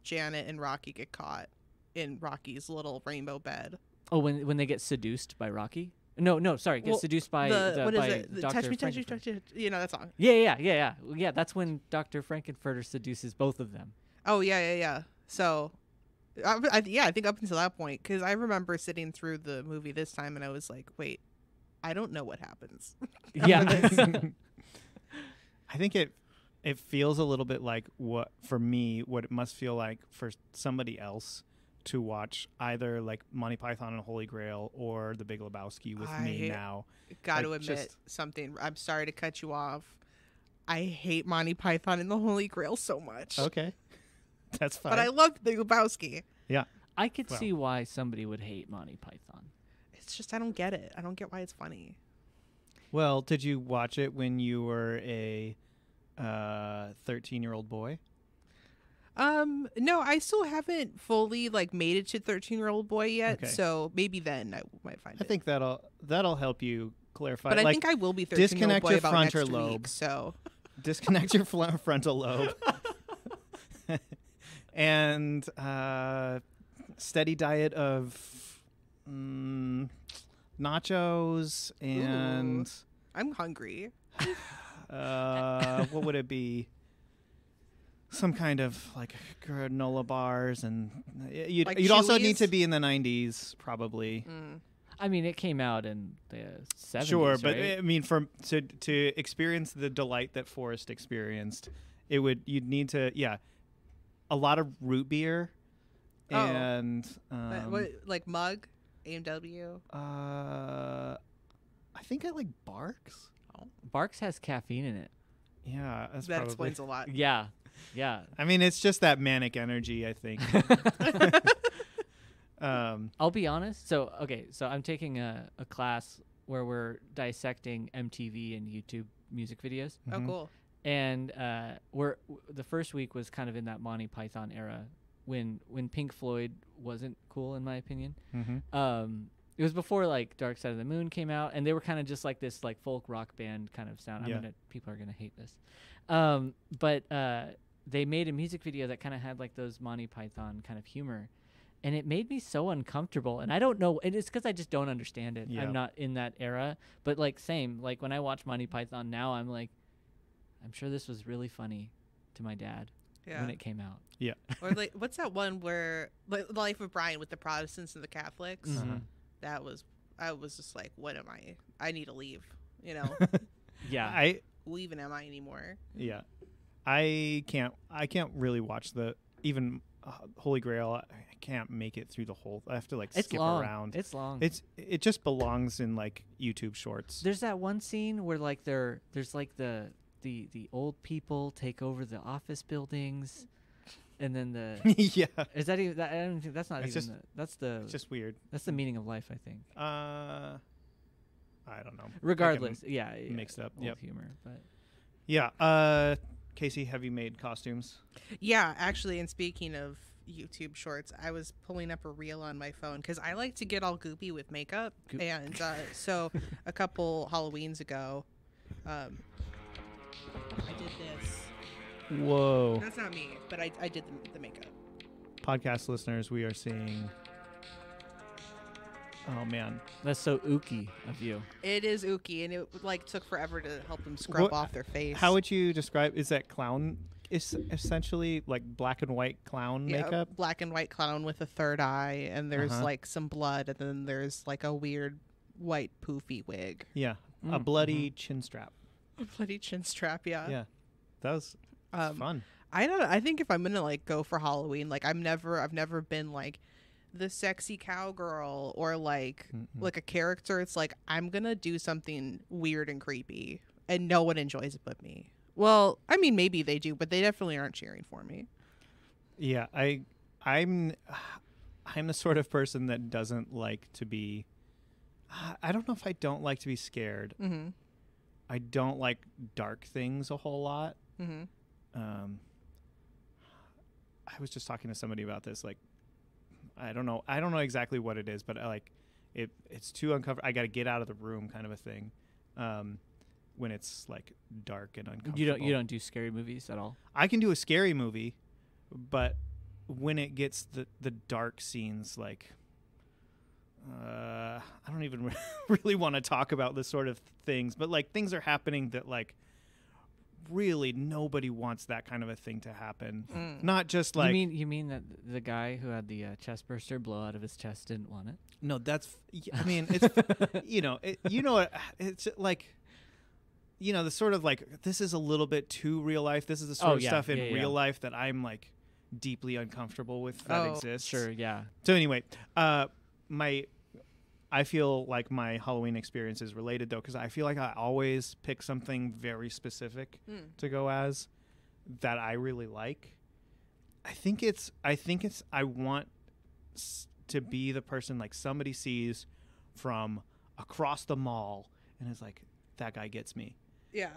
Janet and Rocky get caught in Rocky's little rainbow bed. Oh, when they get seduced by Rocky? No, sorry, get Well, seduced by what is by it? The Dr. touch me, touch me, Frankenfurter. touch me. You know that song. Yeah. That's when Dr. Frankenfurter seduces both of them. Oh yeah. So, I think up until that point, because I remember sitting through the movie this time and I was like, wait, I don't know what happens. Yeah. I think it feels a little bit like what it must feel like for somebody else to watch either like Monty Python and Holy Grail or The Big Lebowski with me now. Got to Like, admit just- something. I'm sorry to cut you off. I hate Monty Python and the Holy Grail so much. Okay. That's fine. But I love The Big Lebowski. yeah. I could Well. see why somebody would hate Monty Python. It's just I don't get it. I don't get why it's funny. Well, did you watch it when you were a 13-year-old boy? No, I still haven't fully like made it to 13-year-old boy yet. Okay. So maybe then I might find I it. think that'll help you clarify. But I like, think I will be 13-year-old disconnect boy your about frontal next lobe. week. So disconnect your frontal lobe and steady diet of nachos and I'm hungry. what would it be? Some kind of like granola bars, and you'd Like also Chewies? need to be in the 90s probably. I mean, it came out in the 70s, Sure, but right? I mean, to experience the delight that Forrest experienced, you'd need to a lot of root beer, Oh. and What, like mug, AMW. I think I like Barks. Barks has caffeine in it. Yeah, that's That probably. explains a lot. Yeah. Yeah. I mean, it's just that manic energy, I think. I'll be honest. So I'm taking a class where we're dissecting MTV and YouTube music videos. Oh, Mhm. cool. And the first week was kind of in that Monty Python era when Pink Floyd wasn't cool, in my opinion. Mhm. It was before like Dark Side of the Moon came out, and they were kind of just like this like folk rock band kind of sound. Yeah. People are gonna hate this, but they made a music video that kind of had like those Monty Python kind of humor, and it made me so uncomfortable. And I don't know, and it's because I just don't understand it. Yeah. I'm not in that era, but like like when I watch Monty Python now, I'm like, I'm sure this was really funny to my dad Yeah. when it came out. Or like, what's that one where like The Life of Brian with the Protestants and the Catholics? Mhm. That was, I was just like, what am I? I need to leave. You know, Yeah. who even am I anymore? Yeah, I can't really watch the even Holy Grail. I can't make it through the whole. I have to like It's skip long. around. It's long. It just belongs in like YouTube shorts. There's that one scene where like there's like the old people take over the office buildings, and then the Yeah, is that even that? I don't think that's not It's even just- that's the it's just weird. that's the meaning of life, I think. I don't know. Regardless, yeah, mixed up. old Yep. humor, but Yeah. Casey, have you made costumes? Yeah, actually, and speaking of YouTube shorts, I was pulling up a reel on my phone because I like to get all goopy with makeup. And so a couple Halloweens ago, I did this. Whoa. That's not me, but I did the makeup. Podcast listeners, we are seeing. Oh man. that's so ooky of you. It is ooky, and it like took forever to help them scrub What- off their face. How would you describe? Is that clown? Is essentially like black and white clown makeup? Black and white clown with a third eye, and there's Uh-huh. like some blood, and then there's like a weird white poofy wig. Yeah. A Mm, bloody chin strap. A bloody chin strap, Yeah. That was fun. I don't. I think if I'm gonna like go for Halloween, like I've never been like the sexy cowgirl or like a character. It's like I'm gonna do something weird and creepy, and no one enjoys it but me. Well, I mean, maybe they do, but they definitely aren't cheering for me. Yeah, I'm the sort of person that doesn't like to be. I don't know if I don't like to be scared. Mm-hmm. I don't like dark things a whole lot. Mm-hmm. I was just talking to somebody about this. Like, I don't know exactly what it is, but it's too uncomfortable. I got to get out of the room, kind of a thing. When it's like dark and uncomfortable. You don't do scary movies at all. I can do a scary movie, but when it gets the dark scenes, like, I don't even really want to talk about this sort of things, but like things are happening that like really nobody wants that kind of a thing to happen. Not just like you mean that the guy who had the chest burster blow out of his chest didn't want it? no, that's I mean it's it's like you know, the sort of like, this is a little bit too real life. This is the sort of stuff in real life that I'm like deeply uncomfortable with that exists. Sure, yeah. So anyway, I feel like my Halloween experience is related though, because I feel like I always pick something very specific to go as that I really like. I want to be the person like somebody sees from across the mall and is like, that guy gets me. Yeah.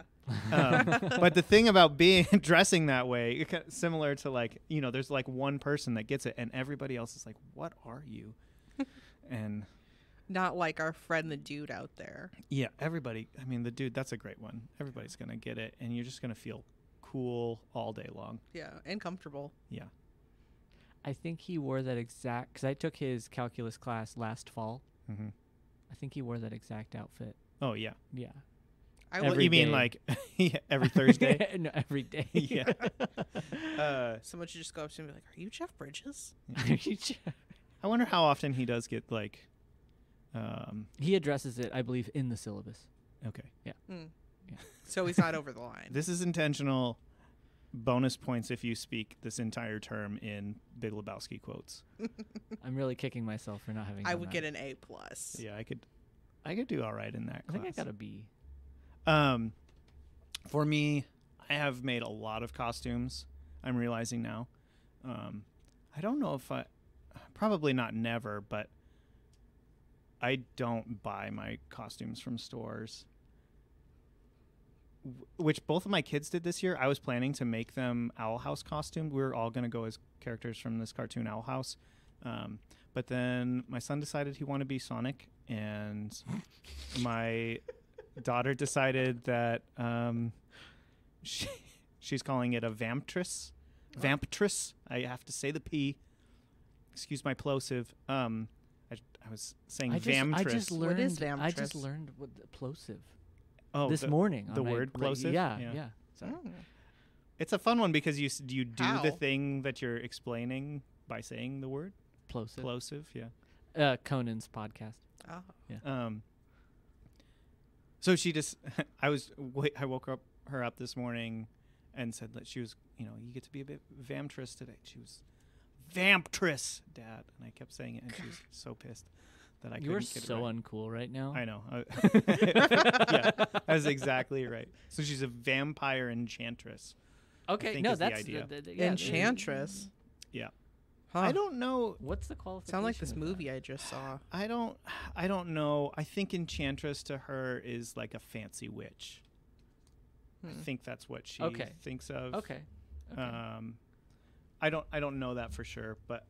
But the thing about dressing that way, similar to like, you know, there's like one person that gets it and everybody else is like, what are you? And not like our friend the dude out there. Yeah, everybody. I mean, the dude, that's a great one. Everybody's going to get it, and you're just going to feel cool all day long. Yeah, and comfortable. Yeah. I think he wore that exact, because I took his calculus class last fall. Mm-hmm. I think he wore that exact outfit. Oh, yeah. Yeah. You mean like every Thursday? No, every day. Yeah. Someone should just go up to him and be like, are you Jeff Bridges? I wonder how often he does get like... he addresses it, I believe, in the syllabus. Okay. Yeah. Yeah. So he's not over the line. This is intentional. Bonus points if you speak this entire term in Big Lebowski quotes. I'm really kicking myself for not having. I would that. get an A+. Yeah, I could do all right in that class. I think I got a B. For me, I have made a lot of costumes. I'm realizing now. I don't know if probably not never, but I don't buy my costumes from stores, which both of my kids did this year. I was planning to make them Owl House costumes. We were all going to go as characters from this cartoon Owl House. But then my son decided he wanted to be Sonic, and my daughter decided that she's calling it a vamptress. Vamptress. I have to say the P. Excuse my plosive. I was saying vamptress. I just learned. What is vamptress? I just learned what plosive. Oh, this morning. The word plosive? Yeah. Sorry. Oh. It's a fun one because you do How? the thing that you're explaining by saying the word. Plosive. Plosive, yeah. Conan's podcast. Oh. Yeah. So she just, I woke her up this morning and said that she was, you get to be a bit vamptress today. She was, vamptress, Dad. And I kept saying it, and she was so pissed that I couldn't You're get it so right. uncool right now. I know. Yeah, that's exactly right. So she's a vampire enchantress. Okay, I no, think is that's the idea. yeah, Enchantress. Yeah. Huh. I don't know. What's the qualification? Sound like this of movie I just saw. I don't know. I think enchantress to her is like a fancy witch. I think that's what she thinks of. That? Okay. I don't know that for sure, but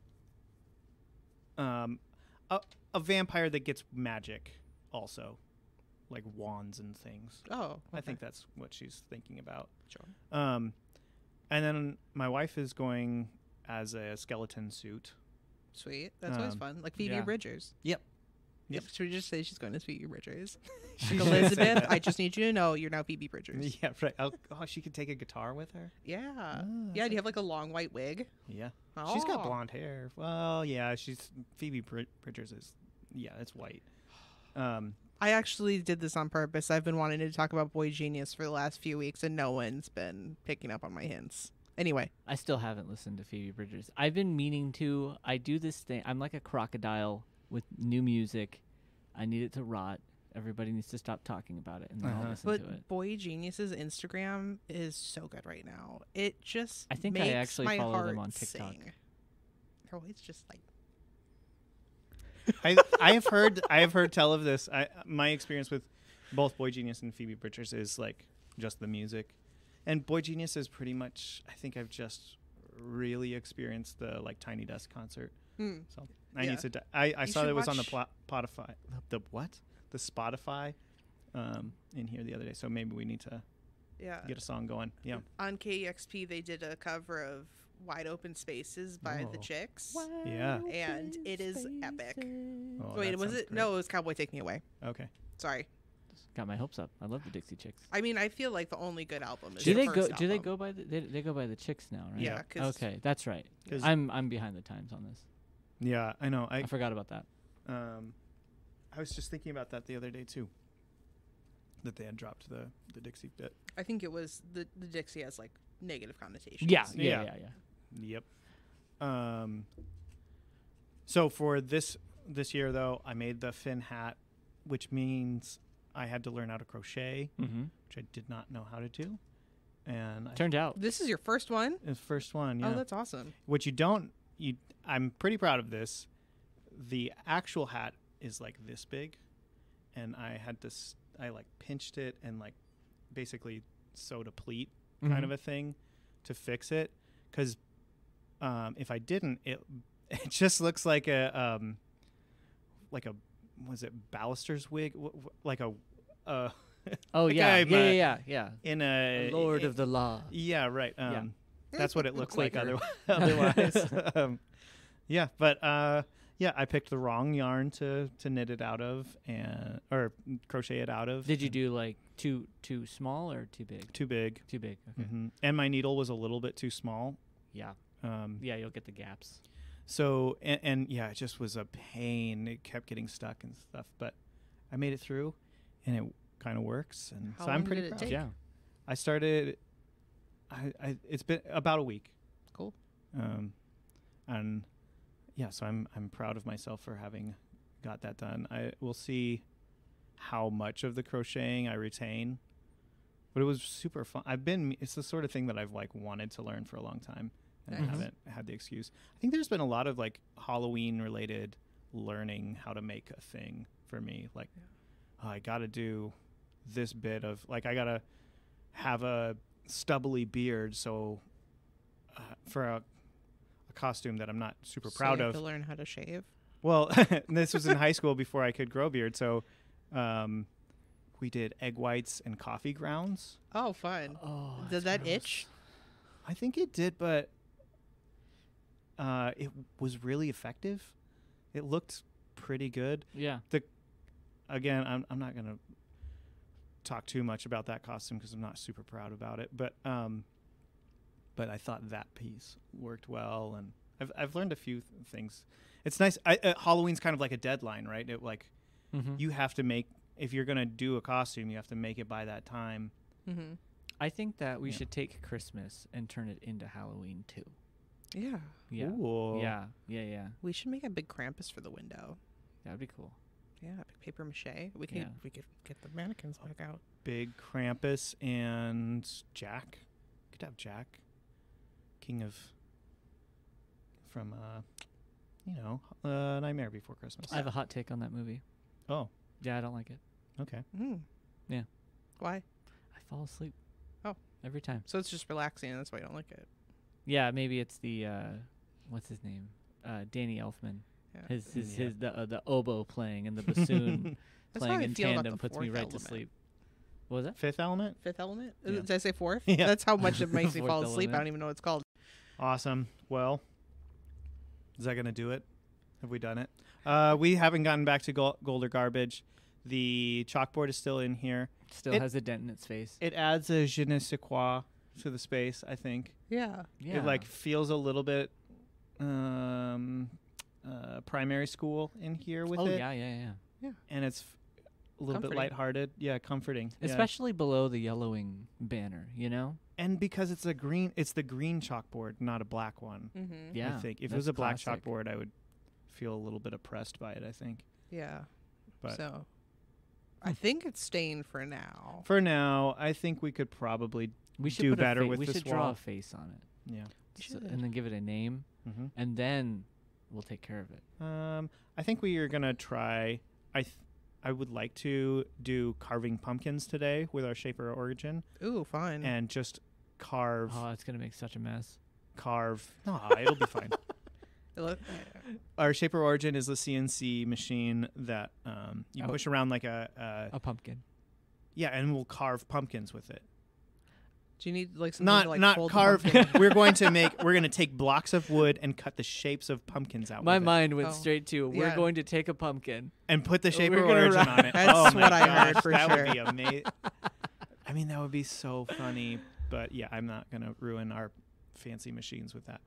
a vampire that gets magic also, like wands and things. Oh, okay. I think that's what she's thinking about. Sure. And then my wife is going as a skeleton suit. Sweet. That's always fun. Like Phoebe yeah. Bridgers. Yep. Should we just say she's going to Phoebe Bridgers? She Like should say Elizabeth, that. I just need you to know you're now Phoebe Bridgers. Yeah, right. Oh, she could take a guitar with her? Yeah. Oh, Yeah, do you have like a long white wig? Yeah. She's got Oh. blonde hair. Well, yeah, Phoebe Bridgers is, yeah, it's white. I actually did this on purpose. I've been wanting to talk about Boy Genius for the last few weeks, and no one's been picking up on my hints. Anyway. I still haven't listened to Phoebe Bridgers. I've been meaning to. I do this thing. I'm like a crocodile with new music. I need it to rot. Everybody needs to stop talking about it, and then I'll listen to it. But Boy Genius's Instagram is so good right now. It just I think makes I actually my follow heart them on TikTok. sing. They're always just like... I have heard tell of this. My experience with both Boy Genius and Phoebe Bridgers is like just the music, and Boy Genius is pretty much. I think I've just really experienced the like Tiny Desk concert. So I need to. I saw should that it was on the watch- Spotify. The what? The Spotify. In here the other day. So maybe we need to get a song going. Yeah. On KEXP, they did a cover of Wide Open Spaces by the Oh. Chicks. Yeah. And it is epic. Oh, Wait, that was sounds it? great. No, it was Cowboy Take Me Away. Okay. Sorry. Got my hopes up. I love the Dixie Chicks. I mean, I feel like the only good album is Do the they first go? Do they album. go by the? They go by the Chicks now, right? Yeah. 'Cause Okay, that's right. 'Cause- I'm behind the times on this. Yeah, I know. I forgot about that. I was just thinking about that the other day too. that they had dropped the Dixie bit. I think it was the Dixie has like negative connotations. Yeah. Yep. So for this year though, I made the fin hat, which means I had to learn how to crochet, which I did not know how to do. And Turned out. This is your first one? the first one, yeah. Oh, that's awesome. What I'm pretty proud of this. The actual hat is like this big, and I had to, I like pinched it and like basically sewed a pleat kind of a thing to fix it. Because if I didn't, it just looks like a was it Ballister's wig? Like a Oh like yeah, I'm, yeah. in a Lord of the Law. Yeah, right. Yeah. That's what it looks like Quaker. otherwise. Yeah, but yeah, I picked the wrong yarn to knit it out of or crochet it out of. Did you do like too small or too big? Too big? Too big. Okay. And my needle was a little bit too small. Yeah. Yeah, you'll get the gaps. So and yeah, it just was a pain. It kept getting stuck and stuff, but I made it through, and it kind of works. And How so I'm long pretty did it proud. take? Yeah. I started. It's been about a week. Cool. And yeah, so I'm proud of myself for having got that done. I will see how much of the crocheting I retain, but it was super fun. It's the sort of thing that I've like wanted to learn for a long time and Nice. haven't had the excuse. I think there's been a lot of like Halloween related learning how to make a thing for me. Like, oh, I got to do this bit of like, I got to have a stubbly beard. So for a costume that I'm not super proud you of. have to learn how to shave. Well, this was in high school before I could grow beard. So we did egg whites and coffee grounds. Oh, fun. Oh. Did that itch? I think it did, but it was really effective. It looked pretty good. Yeah. Again, I'm not going to talk too much about that costume because I'm not super proud about it. But I thought that piece worked well, and I've learned a few things. It's nice. Halloween's kind of like a deadline, right? It like you have to make, if you're gonna do a costume, you have to make it by that time. Mm-hmm. I think that we should take Christmas and turn it into Halloween too. Yeah. Yeah. Ooh. Yeah. We should make a big Krampus for the window. That'd be cool. Yeah, big paper mache. We could get the mannequins back out. Big Krampus and Jack. Could have Jack, King of from Nightmare Before Christmas. I have a hot take on that movie. Oh, Yeah, I don't like it. okay. Yeah. Why? I fall asleep. Oh. Every time. So it's just relaxing, and that's why you don't like it. Yeah, maybe it's the what's his name? Danny Elfman. Yeah. The oboe playing and the bassoon That's how playing I in feel about tandem the puts me Fourth right to Element. sleep. What was that? Fifth Element. Fifth Element? Yeah. Did I say fourth? Yeah. That's how much it makes me Fourth fall asleep. I Element. don't even know what it's called. Awesome. Well, is that gonna do it? Have we done it? We haven't gotten back to gold or garbage. The chalkboard is still in here. Still has a dent in its face. It adds a je ne sais quoi to the space, I think. Yeah. Yeah. It like feels a little bit primary school in here with it. Yeah. And it's a little bit Comforting. lighthearted. Yeah, comforting. Yeah. Especially below the yellowing banner, you know? And because it's the green chalkboard, not a black one. Mm-hmm. Yeah. I think if it that's was a black classic. chalkboard, I would feel a little bit oppressed by it, I think. Yeah. But So I think it's staying for now. for now, I think we could probably We should do put better a with we this should draw wall. a face on it. yeah. So, and then give it a name, Mm-hmm. and then we'll take care of it. I think we are gonna try. I would like to do carving pumpkins today with our Shaper Origin Ooh, fun. and just carve. Oh, it's going to make such a mess. No, it'll be fine. Our Shaper Origin is a CNC machine that you push around like a pumpkin. yeah, and we'll carve pumpkins with it. Do you need like something to, like, Not fold the carve. pumpkin? we're going to take blocks of wood and cut the shapes of pumpkins out. My with it mind went Oh. straight to, we're Yeah. going to take a pumpkin. and put the Shaper We're gonna Origin write- on it. That's oh my what I heard gosh, for that sure. would be amazing. I mean, that would be so funny. But yeah, I'm not gonna ruin our fancy machines with that.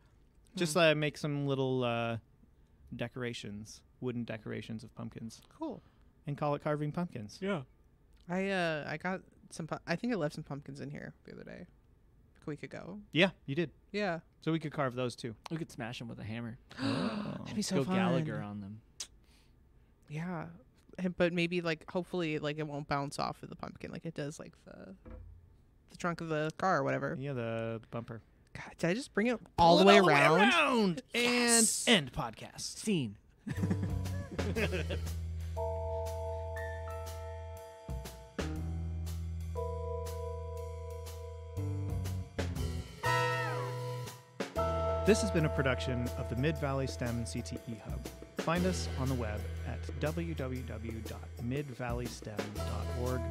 Just make some little decorations, wooden decorations of pumpkins, Cool. and call it carving pumpkins. Yeah. I got some. I think I left some pumpkins in here the other day, like a week ago. Yeah, you did. Yeah, So we could carve those too. We could smash them with a hammer. that'd be so Go fun. Gallagher on them. Yeah, but maybe like hopefully like it won't bounce off of the pumpkin like it does like the trunk of the car or whatever. Yeah, the bumper. God, did I just bring it all the way around? And end podcast. Scene. This has been a production of the Mid-Valley STEM-CTE Hub. Find us on the web at www.midvalleystem.org/